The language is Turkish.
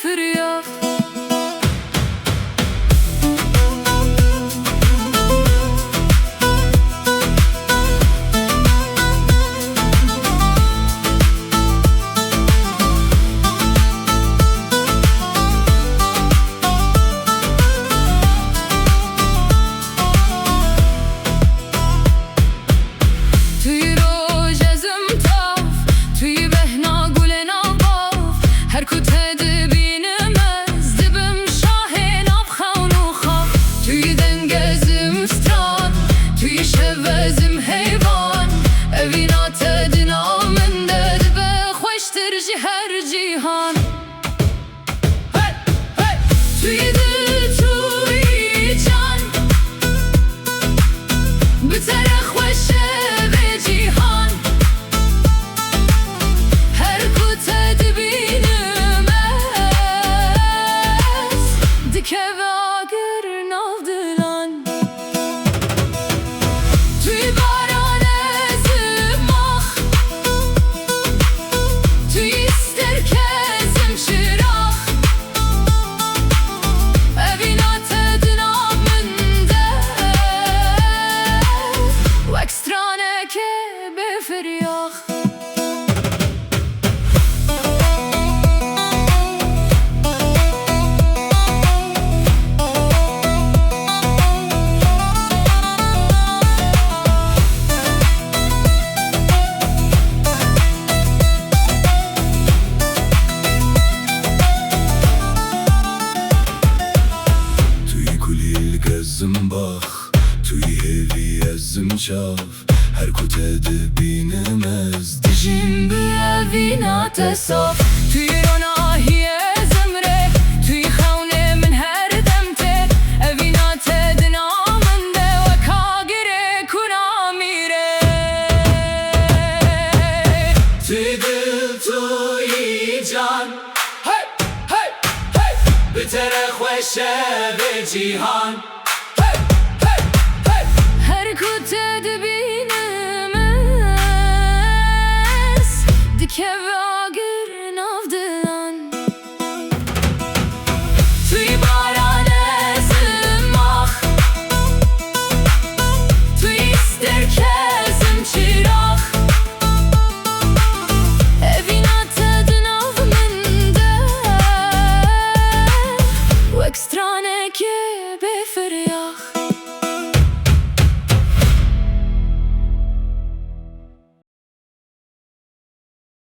بفرياخ her cihan hey, hey. Tüy dil tüy can Bıtere خوشه به cihan Her kute dibinimiz Dike ve agır navdılan Tüy baran ezimah Tüy ister kezim şirah Evinat edin amınde Ve ekstrane ke befriyah Bach, tu hevi ezim çav Her kute dibinimiz Dijin bi evinat esaf Tüy ronahi ezimre Tüy xevne min her demte Evinat edin amende Ve kagire kunamire Tüy dil tüy can Hey, hey, hey Bıtere خوشه به cihan Kute dibinimiz Dike ve